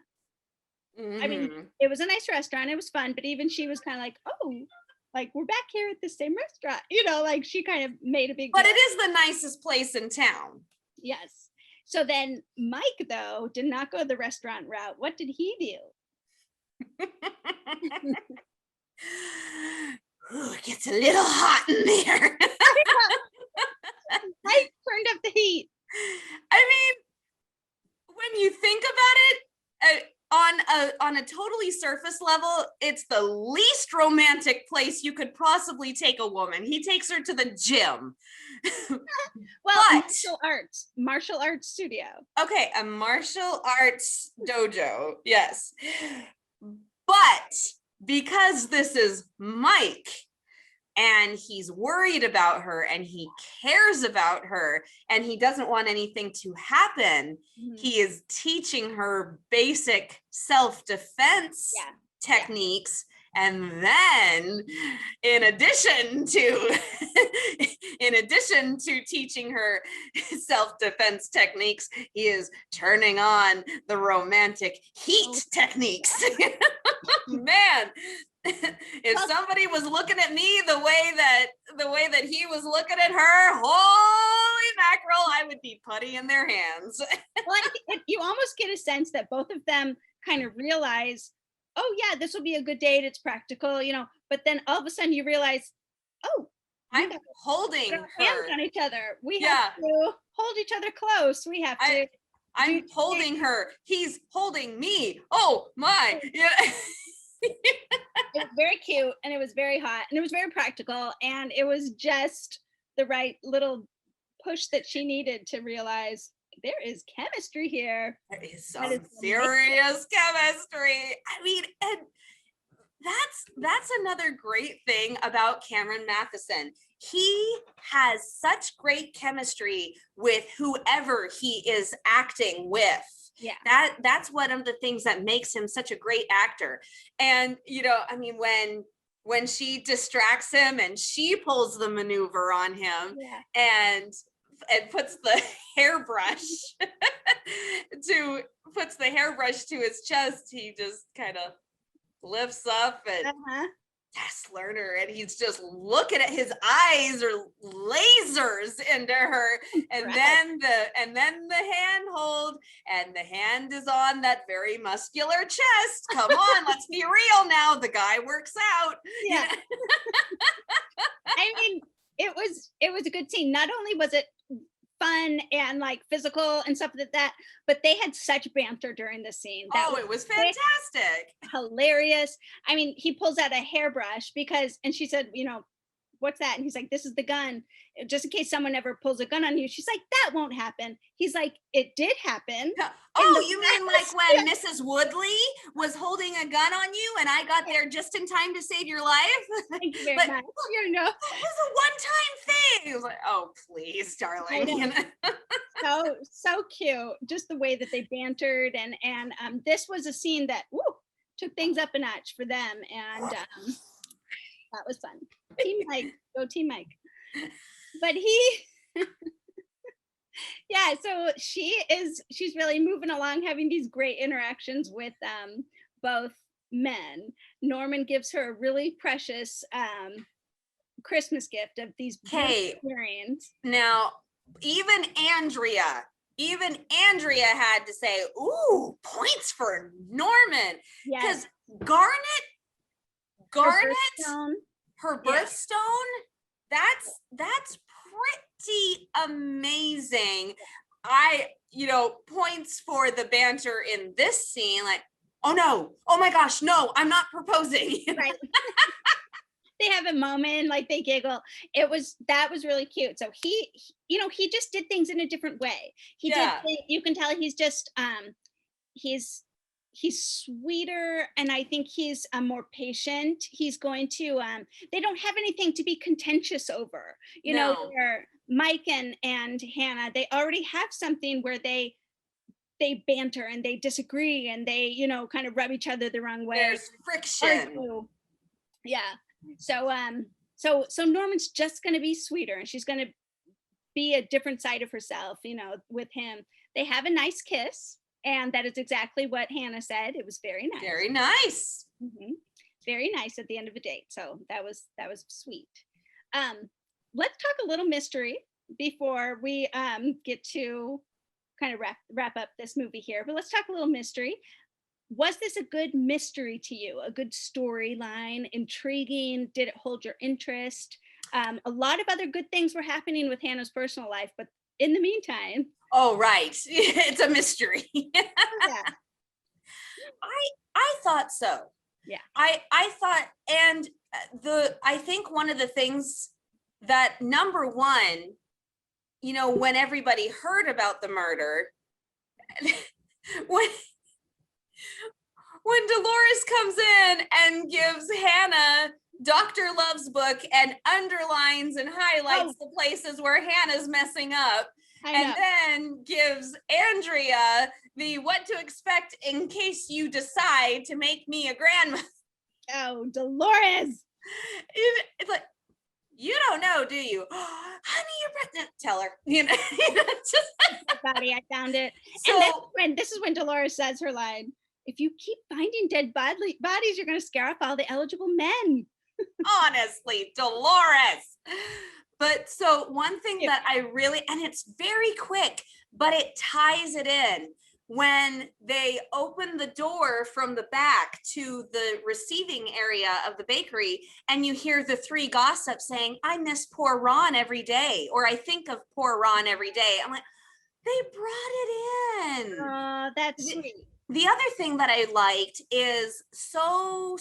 Mm-hmm. I mean, it was a nice restaurant. It was fun, but even she was kind of like, oh, like we're back here at the same restaurant. You know, like she kind of made a big But deal. It is the nicest place in town. Yes. So then Mike, though, did not go the restaurant route. What did he do? Ooh, it gets a little hot in there. Mike turned up the heat. I mean, when you think about it, on a totally surface level, it's the least romantic place you could possibly take a woman. He takes her to the gym. Well, martial arts studio. Okay, a martial arts dojo. Yes. But because this is Mike and he's worried about her and he cares about her and he doesn't want anything to happen, he is teaching her basic self-defense techniques. And then in addition to teaching her self-defense techniques, he is turning on the romantic heat techniques. Man, if somebody was looking at me the way that he was looking at her, holy mackerel, I would be putty in their hands. Well, you almost get a sense that both of them kind of realize, oh yeah, this will be a good date. It's practical, you know, but then all of a sudden you realize, oh, I'm holding her hands on each other. We have to hold each other close. We have to. I'm holding her. He's holding me. Oh my. Yeah. It was very cute and it was very hot and it was very practical and it was just the right little push that she needed to realize there is chemistry here. There is some serious chemistry. I mean, and that's another great thing about Cameron Matheson. He has such great chemistry with whoever he is acting with. Yeah, that's one of the things that makes him such a great actor. And you know, I mean, when she distracts him and she pulls the maneuver on him, and puts the hairbrush to his chest, he just kind of lifts up and yes, learner. And he's just looking at, his eyes are lasers into her. And then the handhold, and the hand is on that very muscular chest. Come on, let's be real now. The guy works out. Yeah. I mean, it was a good scene. Not only was it fun and like physical and stuff like that, but they had such banter during the scene. It was fantastic. Hilarious. I mean, he pulls out a hairbrush and she said, what's that? And he's like, this is the gun. Just in case someone ever pulls a gun on you. She's like, that won't happen. He's like, it did happen. Oh, you mean like when Mrs. Woodley was holding a gun on you and I got there just in time to save your life? Thank you very But much. it was a one-time thing. It was like, oh, please, darling. So cute. Just the way that they bantered. And this was a scene that took things up a notch for them. And that was fun. Team Mike, go Team Mike. But so she's really moving along, having these great interactions with both men. Norman gives her a really precious Christmas gift of these earrings. Now, even Andrea had to say, ooh, points for Norman. Because Garnet, her birthstone, that's pretty amazing. Points for the banter in this scene, like, oh no, oh my gosh, no, I'm not proposing. Right. They have a moment, like they giggle. That was really cute. So he just did things in a different way. You can tell he's just he's sweeter, and I think he's more patient. He's going to they don't have anything to be contentious over, where Mike and Hannah, they already have something where they banter and they disagree and they kind of rub each other the wrong way. There's friction. So Norman's just going to be sweeter, and she's going to be a different side of herself, with him. They have a nice kiss. And that is exactly what Hannah said. It was very nice. Very nice. Mm-hmm. Very nice at the end of the date. So that was sweet. Let's talk a little mystery before we get to kind of wrap up this movie here. But let's talk a little mystery. Was this a good mystery to you? A good storyline? Intriguing? Did it hold your interest? A lot of other good things were happening with Hannah's personal life, but in the meantime. Oh, right. It's a mystery. Yeah. I thought so. Yeah. I thought, and I think one of the things that, number one, when everybody heard about the murder, when Dolores comes in and gives Hannah Dr. Love's book and underlines and highlights the places where Hannah's messing up, and then gives Andrea the what to expect in case you decide to make me a grandmother. Oh, Dolores. It's like, you don't know, do you? Honey, you're pregnant. Tell her. Buddy, I found it. So, and this is when Dolores says her line, if you keep finding dead bodies, you're going to scare off all the eligible men. Honestly, Dolores. But so one thing that I really, and it's very quick, but it ties it in. When they open the door from the back to the receiving area of the bakery, and you hear the three gossips saying, I miss poor Ron every day, or I think of poor Ron every day. I'm like, they brought it in. Oh, that's sweet. The other thing that I liked is so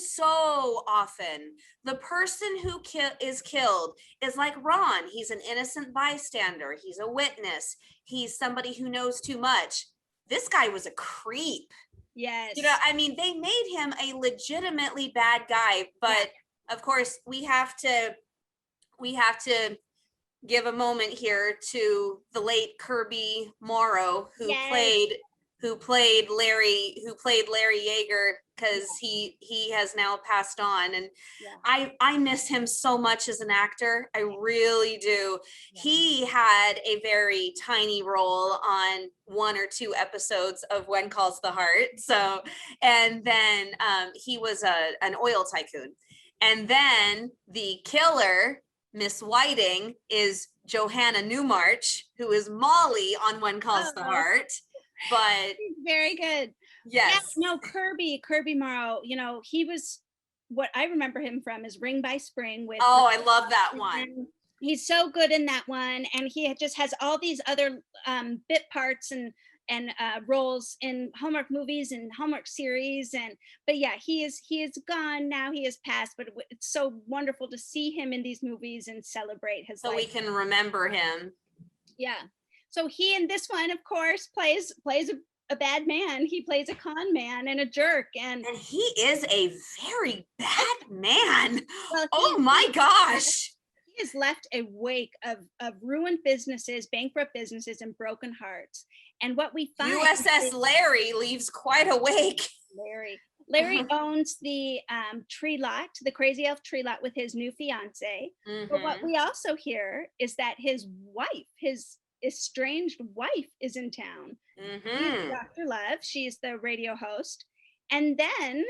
often the person who is killed is like Ron. He's an innocent bystander. He's a witness. He's somebody who knows too much. This guy was a creep. Yes. They made him a legitimately bad guy, but of course we have to give a moment here to the late Kirby Morrow, who played Larry Yeager, because he has now passed on, and I miss him so much as an actor. I really do. Yeah. He had a very tiny role on 1 or 2 episodes of When Calls the Heart. So, and then he was an oil tycoon. And then the killer, Miss Whiting, is Johanna Newmarch, who is Molly on One Calls the Heart. But very good. yes. Yeah, no, Kirby Morrow, he was, what I remember him from is Ring by Spring with. Oh, I love that one. He's so good in that one, and he just has all these other bit parts and roles in Hallmark movies and Hallmark series. But yeah, he is gone now. He has passed, but it's so wonderful to see him in these movies and celebrate his life. So we can remember him. Yeah. So he in this one, of course, plays a bad man. He plays a con man and a jerk, and he is a very bad man. Well, oh my gosh. He has left a wake of ruined businesses, bankrupt businesses, and broken hearts. And what we find, USS Larry leaves quite a wake. Larry owns the tree lot, the Crazy Elf tree lot, with his new fiance. But what we also hear is that his wife, his estranged wife, is in town. She's Dr. Love. She's the radio host. And then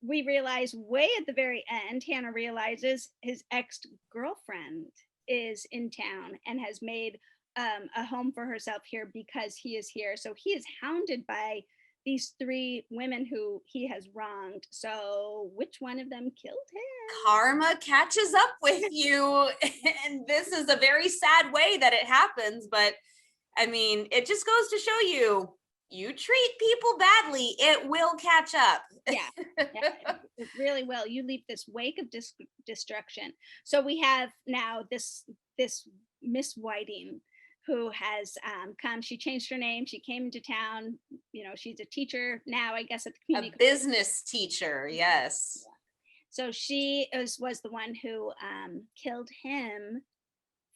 we realize way at the very end, Hannah realizes his ex-girlfriend is in town and has made a home for herself here because he is here. So he is hounded by these three women who he has wronged. So which one of them killed him? Karma catches up with you. And this is a very sad way that it happens. But I mean, it just goes to show you, you treat people badly, it will catch up. Yeah, it really will. You leave this wake of destruction. So we have now this Miss Whiting, who has come. She changed her name. She came into town. She's a teacher now, I guess, at the community. A business teacher, yes. Yeah. So she was the one who killed him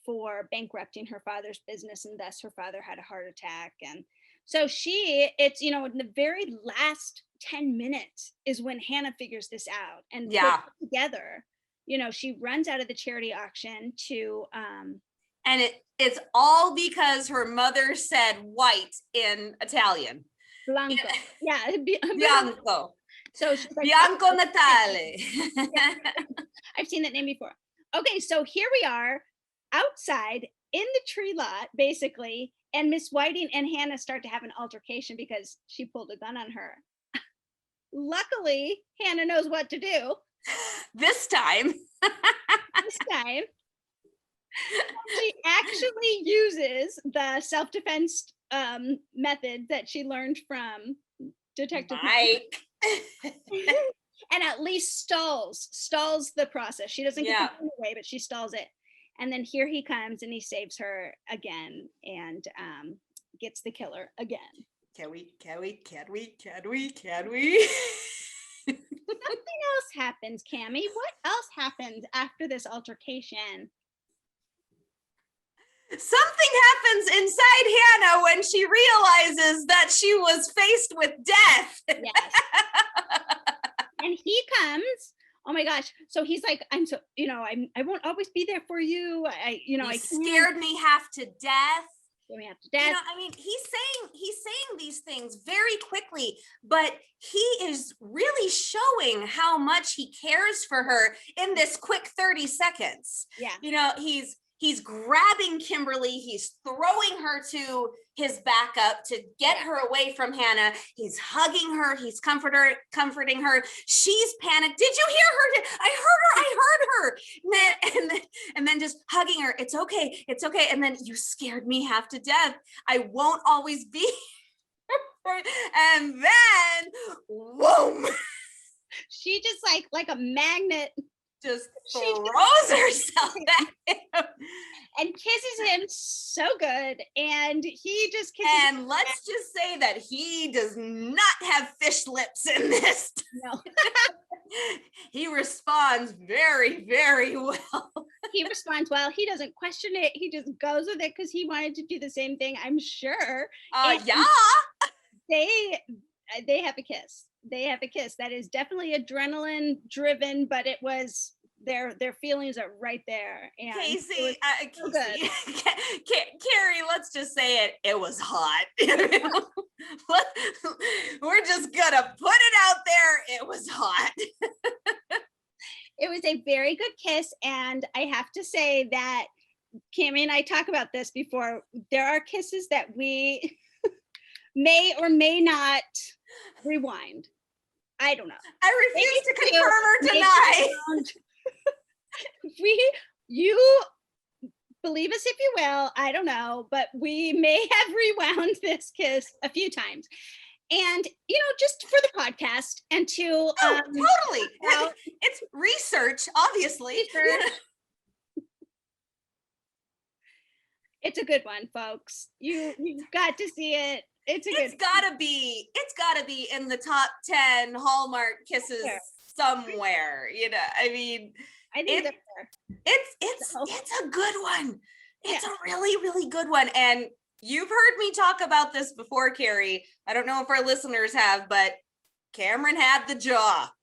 for bankrupting her father's business, and thus her father had a heart attack. And so it's in the very last 10 minutes is when Hannah figures this out and puts it together. She runs out of the charity auction to and it's all because her mother said white in Italian. Blanco. Yeah. Bianco. So she's like, Bianco Natale. I've seen that name before. Okay, so here we are outside in the tree lot, basically, and Miss Whiting and Hannah start to have an altercation because she pulled a gun on her. Luckily, Hannah knows what to do. This time. She actually uses the self-defense method that she learned from Detective Mike. And at least stalls the process. She doesn't get the gun away, but she stalls it. And then here he comes and he saves her again and gets the killer again. Can we? Nothing else happens, Kami. What else happens after this altercation? Something happens inside Hannah when she realizes that she was faced with death. Yes. And he comes. Oh my gosh. So he's like, I won't always be there for you. I scared me half to death. I mean, he's saying these things very quickly, but he is really showing how much he cares for her in this quick 30 seconds. Yeah. He's grabbing Kimberly. He's throwing her to his backup to get her away from Hannah. He's hugging her. He's comforting her. She's panicked. Did you hear her? I heard her. And then just hugging her. It's okay. And then you scared me half to death. I won't always be here. And then, whoa. She just like a magnet. Just throws herself at him and kisses him so good, and he just kisses and let's just say that he does not have fish lips in this. No. He responds very, very well. He responds well. He doesn't question it. He just goes with it because he wanted to do the same thing, I'm sure. Yeah. They have a kiss. That is definitely adrenaline driven, but it was their feelings are right there. And Casey, so good. Kari, let's just say it was hot. We're just gonna put it out there. It was hot. is a very good kiss. And I have to say that Kami and I talk about this before. There are kisses that we may or may not rewind. I don't know. I refuse to Maybe confirm or maybe deny. You believe us if you will, I don't know, but we may have rewound this kiss a few times. And, just for the podcast and to Totally. well, It's research, obviously. it's a good one, folks. You've got to see it. It's gotta be in the top 10 Hallmark kisses somewhere. I mean, I think it's a good one. It's a really, really good one. And you've heard me talk about this before, Kari. I don't know if our listeners have, but Cameron had the jaw.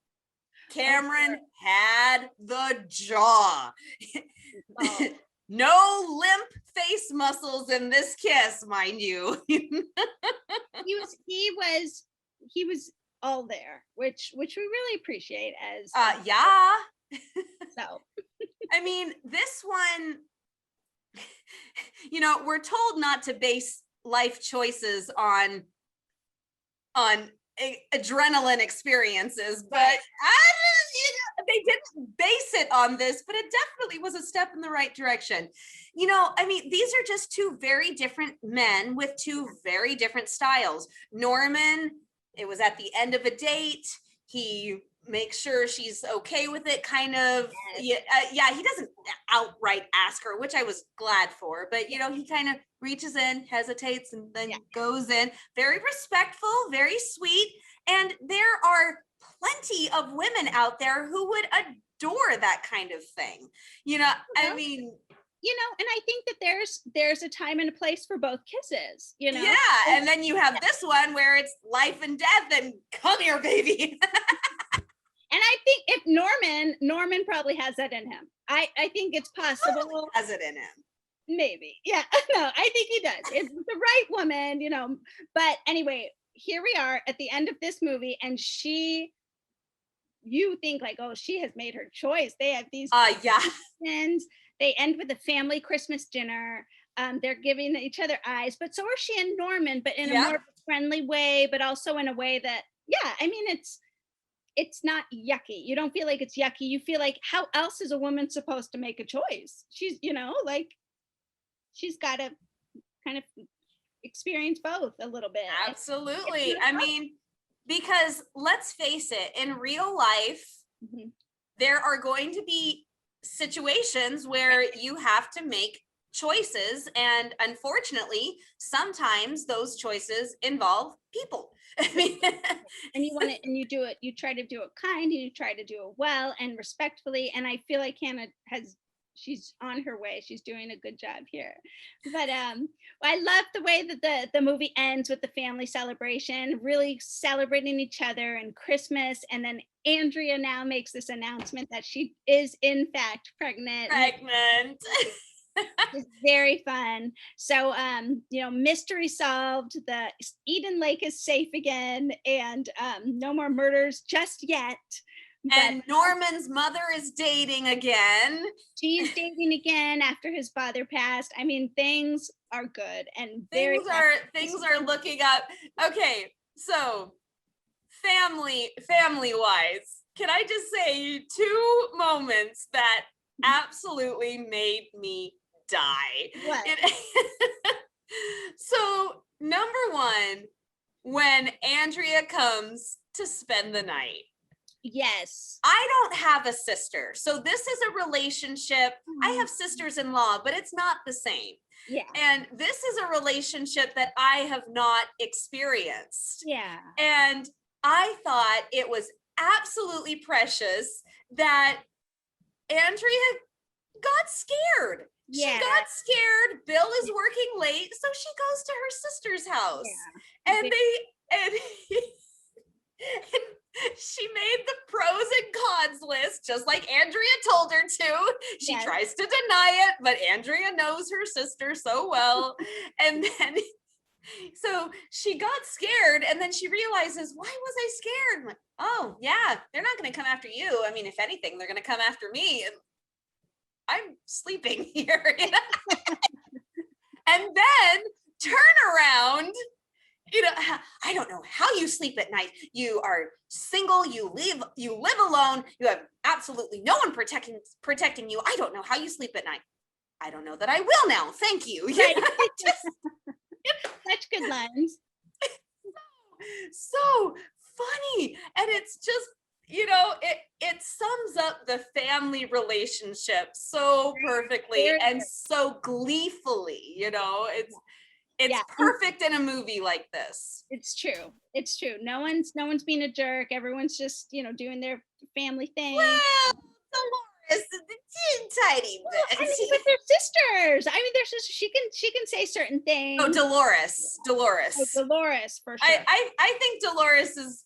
Had the jaw. Oh. No limp face muscles in this kiss, mind you. he was all there, which we really appreciate as yeah. So I mean, this one, we're told not to base life choices on adrenaline experiences, but they didn't base it on this, but it definitely was a step in the right direction. I mean, these are just two very different men with two very different styles. Norman, it was at the end of a date. He makes sure she's okay with it, kind of. He doesn't outright ask her, which I was glad for, but he kind of reaches in, hesitates, and then goes in. Very respectful, very sweet. And there are plenty of women out there who would adore that kind of thing. I mean, and I think that there's a time and a place for both kisses, Yeah, and then you have this one where it's life and death and come here, baby. And I think if Norman probably has that in him. I think it's possible. Has it in him. Maybe. Yeah. No, I think he does. It's the right woman, But anyway, here we are at the end of this movie, and you think like, oh, she has made her choice. They have these friends. They end with a family Christmas dinner. They're giving each other eyes, but so are she and Norman, but in a more friendly way, but also in a way that, I mean, it's not yucky. You don't feel like it's yucky. You feel like, how else is a woman supposed to make a choice? She's, she's got to kind of experience both a little bit. Absolutely. I mean, because let's face it, in real life, there are going to be situations where you have to make choices, and unfortunately sometimes those choices involve people. I mean, and you try to do it kind, and you try to do it well and respectfully, and I feel like Hannah she's on her way. She's doing a good job here. But I love the way that the movie ends with the family celebration, really celebrating each other and Christmas. And then Andrea now makes this announcement that she is in fact pregnant. It's very fun. So, mystery solved. The Eden Lake is safe again, and no more murders just yet. And Norman's mother is dating again. She's dating again after his father passed. I mean, things are good and things are looking up. Okay, so family wise, can I just say two moments that absolutely made me die? What? So number one, when Andrea comes to spend the night. Yes. I don't have a sister. So this is a relationship. I have sisters-in-law, but it's not the same. Yeah. And this is a relationship that I have not experienced. Yeah. And I thought it was absolutely precious that Andrea got scared. Yeah. She got scared. Bill is working late, so she goes to her sister's house. Yeah. And she made the pros and cons list, just like Andrea told her to. She tries to deny it, but Andrea knows her sister so well. And then So she got scared, and then she realizes, why was I scared? I'm like, oh yeah, they're not going to come after you. I mean, if anything, they're going to come after me. And I'm sleeping here. And then turn around. I don't know how you sleep at night. You are single, you live alone, you have absolutely no one protecting you. I don't know how you sleep at night. I don't know that I will now. Thank you. Right. Such good lines. So funny. And it's just, it sums up the family relationship so perfectly and so gleefully, it's perfect in a movie like this. It's true. It's true. No one's being a jerk. Everyone's just, doing their family thing. Well, Dolores, the tiny bit. I mean, but they're sisters. I mean, they're sisters. She can say certain things. Oh, Dolores. Oh, Dolores, for sure. I think Dolores is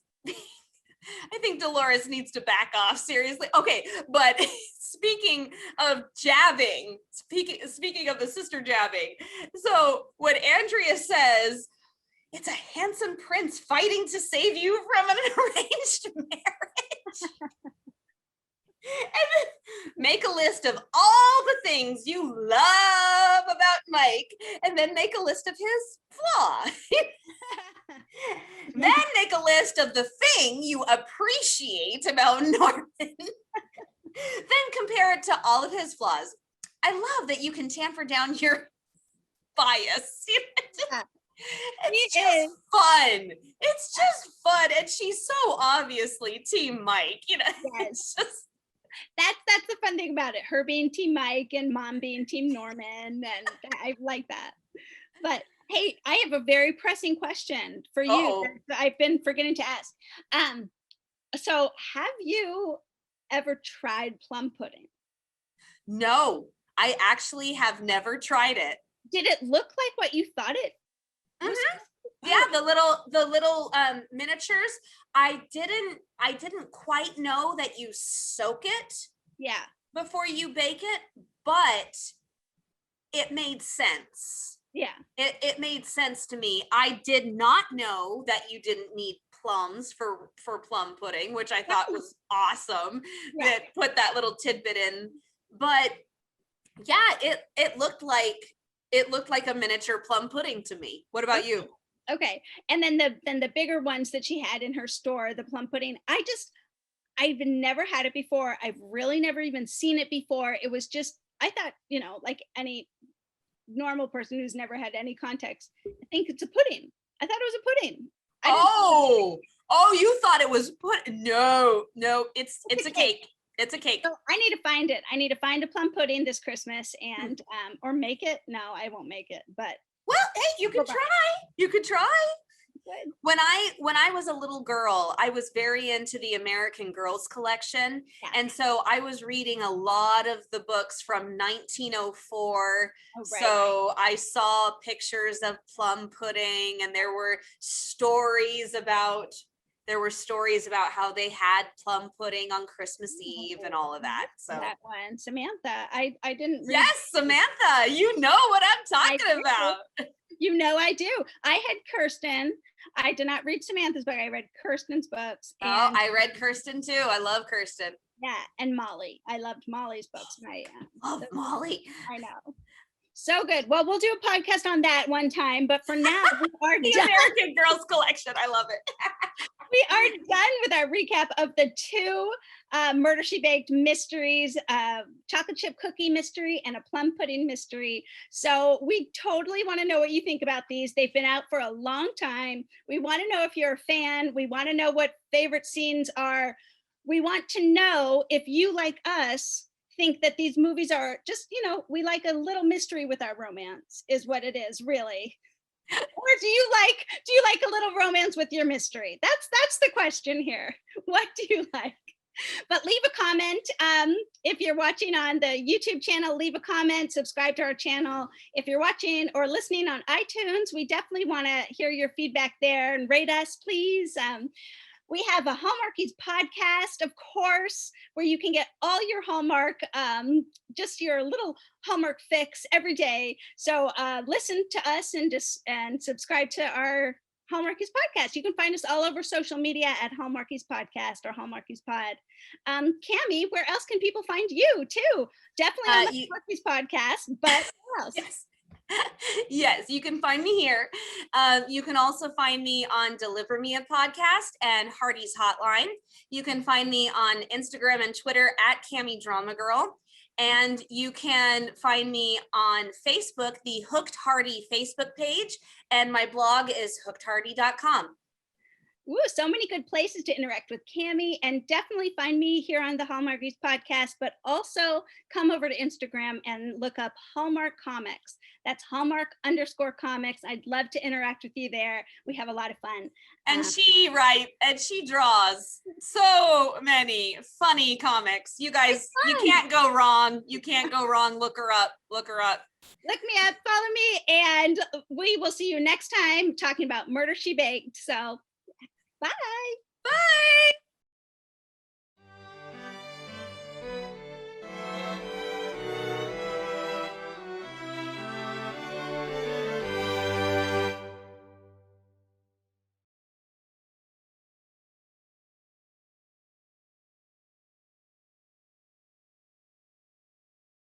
I think Dolores needs to back off, seriously. Okay, but speaking of jabbing, speaking of the sister jabbing, so when Andrea says, it's a handsome prince fighting to save you from an arranged marriage. And then make a list of all the things you love about Mike, and then make a list of his flaw. Then make a list of the thing you appreciate about Norman. Then compare it to all of his flaws. I love that you can tamper down your bias. It's just fun. It's just fun. And she's so obviously Team Mike. Yes. It's just that's the fun thing about it. Her being Team Mike and Mom being Team Norman. And I like that. But hey, I have a very pressing question for you that I've been forgetting to ask. So have you ever tried plum pudding? No, I actually have never tried it. Did it look like what you thought it was? Mm-hmm. Yeah, the little miniatures. I didn't quite know that you soak it before you bake it, but it made sense. Yeah. It made sense to me. I did not know that you didn't need plums for plum pudding, which I thought was awesome. That put that little tidbit in. But yeah, it looked like a miniature plum pudding to me. What about you? Okay. And then the bigger ones that she had in her store, the plum pudding, I've never had it before. I've really never even seen it before. It was just, I thought, like any normal person who's never had any context, I think it's a pudding. I thought it was a pudding. You thought it was pudding. No, it's a cake. It's a cake. So I need to find it. I need to find a plum pudding this Christmas and or make it. No, I won't make it, but well, hey, you could try. You could try. Good. When I was a little girl, I was very into the American Girls collection. Yeah. And so I was reading a lot of the books from 1904. Oh, right. So I saw pictures of plum pudding, and there were stories about how they had plum pudding on Christmas Eve and all of that. So that one, Samantha, I didn't read. Yes, Samantha, you know what I'm talking about. I do. I had Kirsten. I did not read Samantha's book. I read Kirsten's books. And I read Kirsten too. I love Kirsten. Yeah, and Molly. I loved Molly's books. Love Molly. I know. So good. Well, we'll do a podcast on that one time, but for now, we are the done. American Girls collection. I love it. We are done with our recap of the two Murder, She Baked mysteries, chocolate chip cookie mystery and a plum pudding mystery. So we totally want to know what you think about these. They've been out for a long time. We want to know if you're a fan. We want to know what favorite scenes are. We want to know if you, like us, think that these movies are just, we like a little mystery with our romance is what it is, really. Or do you like a little romance with your mystery? That's the question here. What do you like? But leave a comment. If you're watching on the YouTube channel, leave a comment, subscribe to our channel. If you're watching or listening on iTunes, we definitely want to hear your feedback there and rate us, please. We have a Hallmarkies podcast, of course, where you can get all your Hallmark, just your little Hallmark fix every day. So listen to us and subscribe to our Hallmarkies podcast. You can find us all over social media at Hallmarkies podcast or Hallmarkies pod. Kami, where else can people find you too? Definitely on the Hallmarkies podcast, but where else? Yes. Yes, you can find me here. You can also find me on Deliver Me a Podcast and Hardy's Hotline. You can find me on Instagram and Twitter at Kami Drama Girl. And you can find me on Facebook, the Hooked Hardy Facebook page, and my blog is hookedhardy.com. Ooh, so many good places to interact with Kami, and definitely find me here on the Hallmarkies podcast, but also come over to Instagram and look up Hallmark Comics. That's Hallmark_comics. I'd love to interact with you there. We have a lot of fun. And she writes and she draws so many funny comics. You guys, you can't go wrong. You can't go wrong. Look her up. Look her up. Look me up, follow me, and we will see you next time talking about Murder, She Baked. So bye. Bye.